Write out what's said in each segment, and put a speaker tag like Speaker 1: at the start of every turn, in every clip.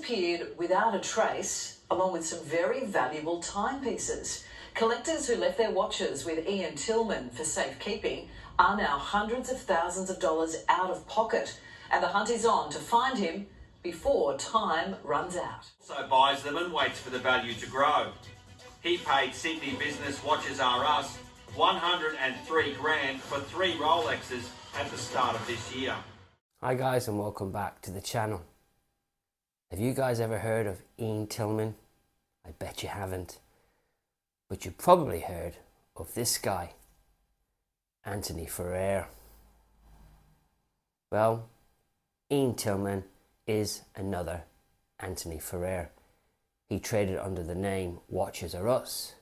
Speaker 1: disappeared without a trace, along with some very valuable timepieces. Collectors who left their watches with Ian Tilman for safekeeping are now hundreds of thousands of dollars out of pocket, and the hunt is on to find him before time runs out.
Speaker 2: Also buys them and waits for the value to grow. He paid Sydney business Watches R Us 103 grand for 3 Rolexes at the start of this year.
Speaker 3: Hi guys, and welcome back to the channel. Have you guys ever heard of Ian Tilman? I bet you haven't. But you probably heard of this guy, Anthony Ferrer. Well, Ian Tilman is another Anthony Ferrer. He traded under the name Watches R Us,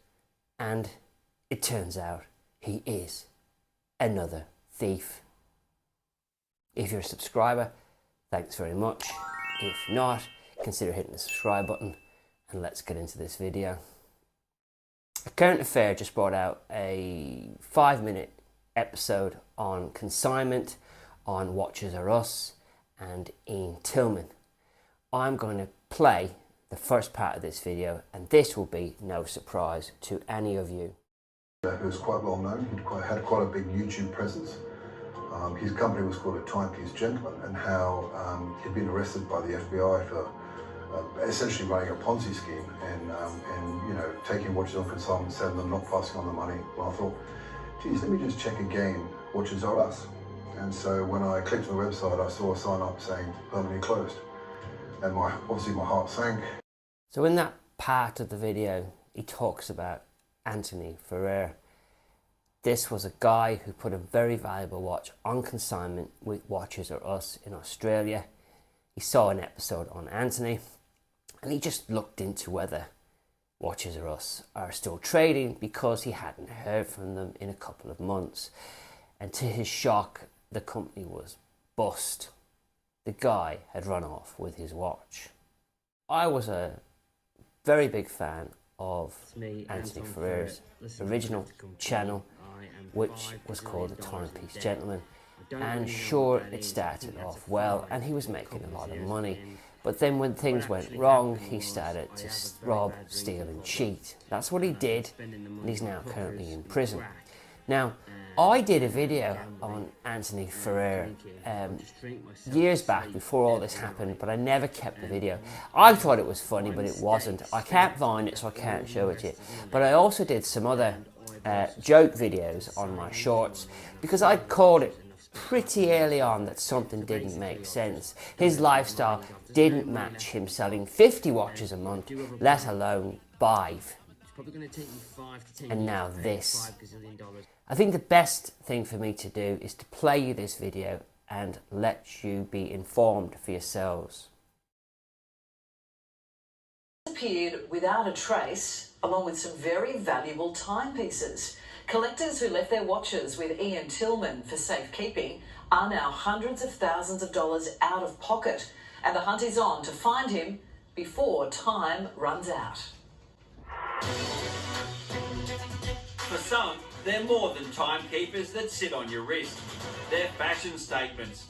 Speaker 3: and it turns out he is another thief. If you're a subscriber, thanks very much. If not, consider hitting the subscribe button, and let's get into this video. A Current Affair just brought out a 5-minute episode on consignment, on Watches R Us and Ian Tilman. I'm going to play the first part of this video, and this will be no surprise to any of you.
Speaker 4: He was quite well known. He had quite a big YouTube presence. His company was called A Timepiece Gentleman, and how he'd been arrested by the FBI for essentially running a Ponzi scheme and you know, taking watches on consignment, selling them, not passing on the money. Well, I thought, geez, let me just check again, Watches R Us. And so when I clicked on the website, I saw a sign up saying permanently closed, and obviously my heart sank.
Speaker 3: So in that part of the video, he talks about Anthony Ferrer. This was a guy who put a very valuable watch on consignment with Watches R Us in Australia. He saw an episode on Anthony, and he just looked into whether Watches R Us are still trading, because he hadn't heard from them in a couple of months. And to his shock, the company was bust. The guy had run off with his watch. I was a very big fan of Anthony Ferrer's original channel, which was called The Timepiece Gentleman. And sure, it started off well, and he was making a lot of money. But then when things went wrong, he started to rob, steal and cheat. That's what he did, and he's now currently in prison. Now, I did a video on Anthony Ferrer years back, before all this happened, but I never kept the video. I thought it was funny, but it wasn't. I can't find it, so I can't show it to you. But I also did some other joke videos on my shorts, because I called it pretty early on that something didn't make sense. His lifestyle didn't match him selling 50 watches a month, let alone 5. And now this. I think the best thing for me to do is to play you this video and let you be informed for yourselves.
Speaker 1: Disappeared without a trace, along with some very valuable timepieces. Collectors who left their watches with Ian Tilman for safekeeping are now hundreds of thousands of dollars out of pocket, and the hunt is on to find him before time runs out.
Speaker 2: For some, they're more than timekeepers that sit on your wrist. They're fashion statements.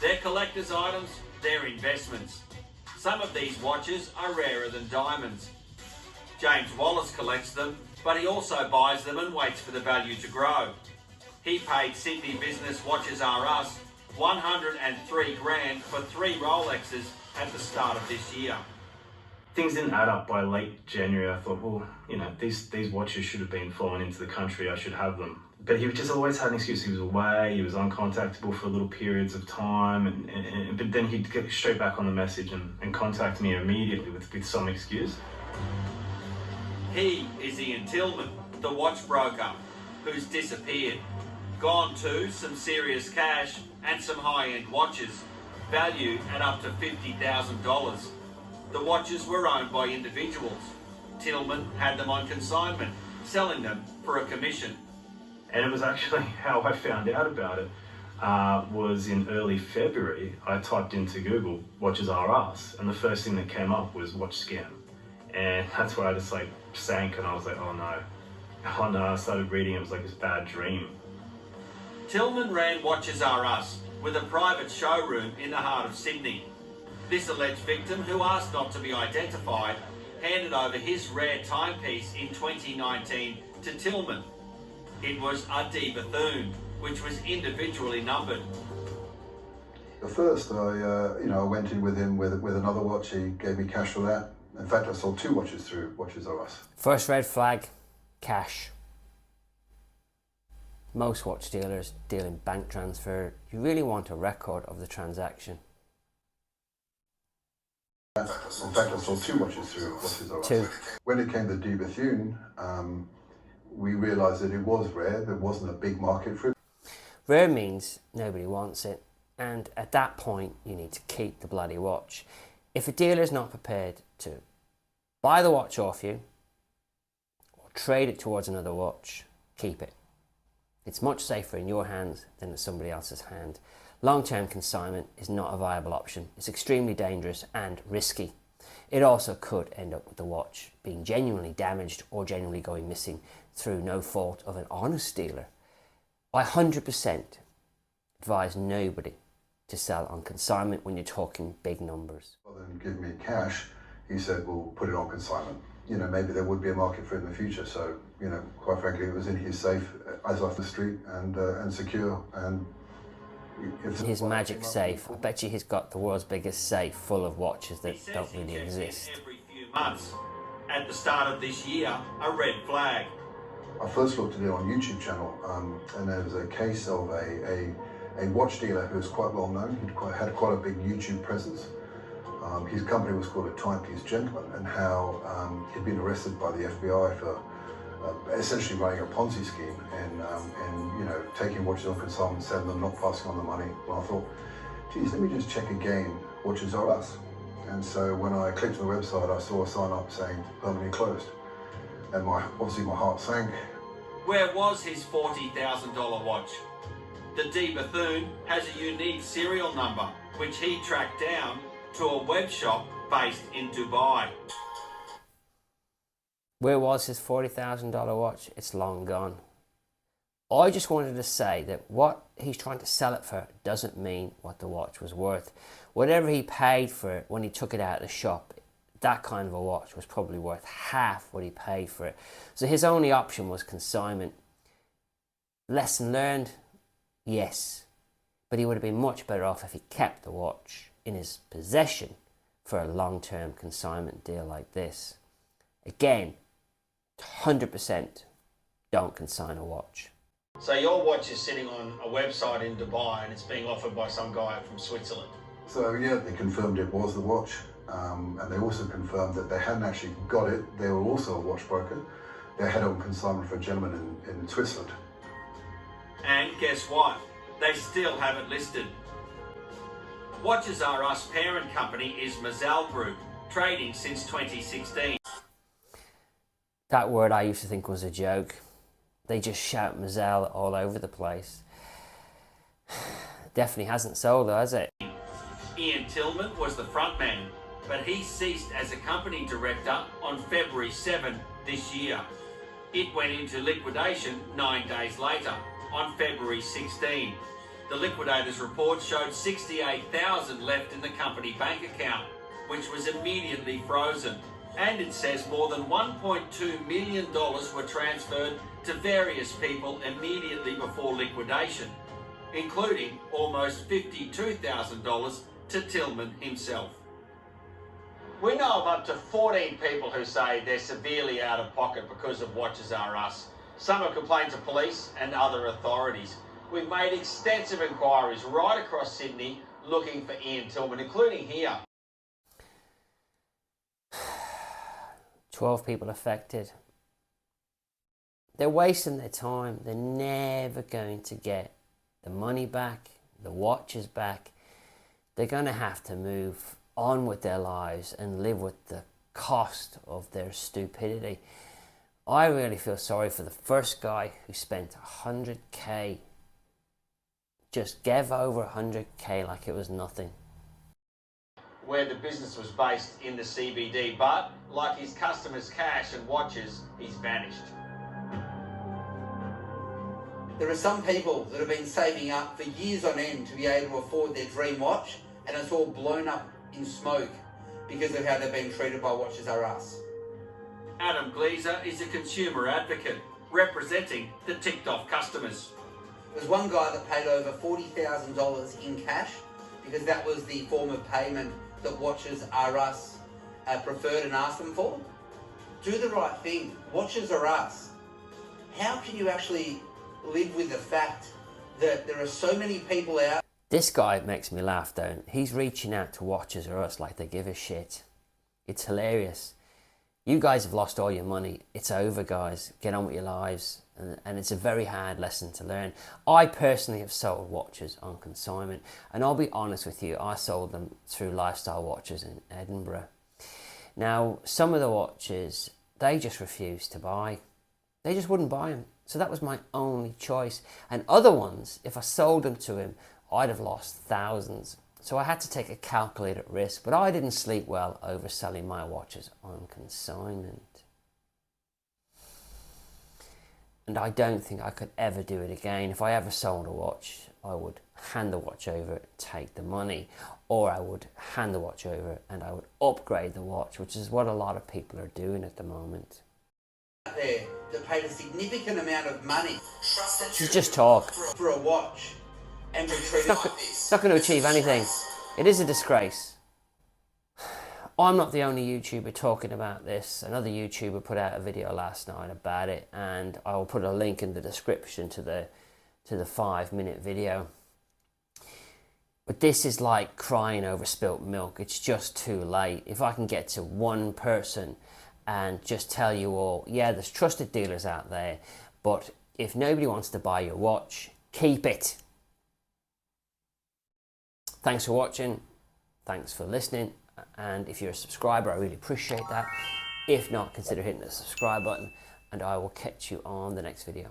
Speaker 2: They're collector's items. They're investments. Some of these watches are rarer than diamonds. James Wallace collects them, but he also buys them and waits for the value to grow. He paid Sydney business Watches R Us 103 grand for 3 Rolexes at the start of this year.
Speaker 5: Things didn't add up by late January. I thought, well, you know, these watches should have been flowing into the country. I should have them. But he just always had an excuse. He was away. He was uncontactable for little periods of time. But then he'd get straight back on the message and contact me immediately with some excuse.
Speaker 2: He is Ian Tilman, the watch broker, who's disappeared. Gone too some serious cash and some high-end watches, valued at up to $50,000. The watches were owned by individuals. Tilman had them on consignment, selling them for a commission.
Speaker 5: And it was actually how I found out about it. Was in early February. I typed into Google Watches R Us, and the first thing that came up was watch scam. And that's where I just like sank, and I was like, oh no. I started reading, it was like this bad dream.
Speaker 2: Tilman ran Watches R Us with a private showroom in the heart of Sydney. This alleged victim, who asked not to be identified, handed over his rare timepiece in 2019 to Tilman. It was a D Bethune, which was individually numbered.
Speaker 4: At first, I went in with him with another watch. He gave me cash for that. In fact, I sold 2 watches through Watches R Us.
Speaker 3: First red flag, cash. Most watch dealers deal in bank transfer. You really want a record of the transaction.
Speaker 4: In fact, I sold 2 watches through Watches R Us.
Speaker 3: 2.
Speaker 4: When it came to D Bethune, we realised that it was rare. There wasn't a big market for it.
Speaker 3: Rare means nobody wants it, and at that point you need to keep the bloody watch. If a dealer is not prepared to buy the watch off you or trade it towards another watch, keep it. It's much safer in your hands than in somebody else's hand. Long-term consignment is not a viable option. It's extremely dangerous and risky. It also could end up with the watch being genuinely damaged or genuinely going missing through no fault of an honest dealer. I 100% advise nobody to sell on consignment when you're talking big numbers.
Speaker 4: Rather than give me cash, he said, "We'll put it on consignment. Maybe there would be a market for it in the future." So, quite frankly, it was in his safe as off the street and secure. And
Speaker 3: his magic safe. I bet you he's got the world's biggest safe full of watches that don't really exist.
Speaker 2: Every few months. At the start of this year, a red flag.
Speaker 4: I first looked at it on YouTube channel, and there was a case of a watch dealer who was quite well known. He'd had quite a big YouTube presence. His company was called a Timepiece Gentleman, and how he'd been arrested by the FBI for essentially running a Ponzi scheme and taking watches on consignment, selling them, not passing on the money. Well, I thought, geez, let me just check again, Watches R Us. And so when I clicked on the website, I saw a sign up saying permanently closed. And obviously my heart sank.
Speaker 2: Where was his $40,000 watch? The D Bethune has a unique serial number, which he tracked down to a web shop based in Dubai.
Speaker 3: Where was his $40,000 watch? It's long gone. I just wanted to say that what he's trying to sell it for doesn't mean what the watch was worth. Whatever he paid for it when he took it out of the shop, that kind of a watch was probably worth half what he paid for it. So his only option was consignment. Lesson learned? Yes. But he would have been much better off if he kept the watch in his possession for a long-term consignment deal like this. Again, 100% don't consign a watch.
Speaker 2: So your watch is sitting on a website in Dubai and it's being offered by some guy from Switzerland.
Speaker 4: So yeah, they confirmed it was the watch, and they also confirmed that they hadn't actually got it. They were also a watch broker. They had it on consignment for a gentleman in Switzerland.
Speaker 2: And guess what? They still have it listed. Watches R Us parent company is Mazal Group, trading since 2016.
Speaker 3: That word I used to think was a joke. They just shout Mazal all over the place. Definitely hasn't sold though, has it?
Speaker 2: Ian Tilman was the frontman, but he ceased as a company director on February 7 this year. It went into liquidation 9 days later, on February 16. The liquidator's report showed $68,000 left in the company bank account, which was immediately frozen. And it says more than $1.2 million were transferred to various people immediately before liquidation, including almost $52,000 to Tilman himself. We know of up to 14 people who say they're severely out of pocket because of Watches R Us. Some have complained to police and other authorities. We've made extensive inquiries right across Sydney looking for Ian Tilman, including here.
Speaker 3: 12 people affected. They're wasting their time. They're never going to get the money back, the watches back. They're going to have to move on with their lives and live with the cost of their stupidity. I really feel sorry for the first guy who spent 100k, just gave over 100k like it was nothing.
Speaker 2: Where the business was based in the CBD, but like his customers' cash and watches, he's vanished.
Speaker 6: There are some people that have been saving up for years on end to be able to afford their dream watch, and it's all blown up in smoke because of how they're being treated by Watches R Us.
Speaker 2: Adam Gleeser is a consumer advocate representing the ticked off customers.
Speaker 6: There's one guy that paid over $40,000 in cash because that was the form of payment that Watches R Us preferred and asked them for. Do the right thing. Watches R Us. How can you actually live with the fact that there are so many people out?
Speaker 3: This guy makes me laugh, though. He's reaching out to Watches R Us like they give a shit. It's hilarious. You guys have lost all your money. It's over, guys. Get on with your lives. And it's a very hard lesson to learn. I personally have sold watches on consignment. And I'll be honest with you, I sold them through Lifestyle Watches in Edinburgh. Now, some of the watches, they just refused to buy. They just wouldn't buy them. So that was my only choice. And other ones, if I sold them to him, I'd have lost thousands. So I had to take a calculated risk, but I didn't sleep well over selling my watches on consignment. And I don't think I could ever do it again. If I ever sold a watch, I would hand the watch over, take the money, or I would hand the watch over and I would upgrade the watch, which is what a lot of people are doing at the moment.
Speaker 6: There that paid a significant amount of money
Speaker 3: It's just talk.
Speaker 6: for a watch and were treated like this.
Speaker 3: It's not going to achieve anything. It is a disgrace. I'm not the only YouTuber talking about this. Another YouTuber put out a video last night about it, and I will put a link in the description to the 5-minute video. But this is like crying over spilt milk. It's just too late. If I can get to one person and just tell you all, yeah, there's trusted dealers out there, but if nobody wants to buy your watch, keep it. Thanks for watching. Thanks for listening. And if you're a subscriber, I really appreciate that. If not, consider hitting the subscribe button, and I will catch you on the next video.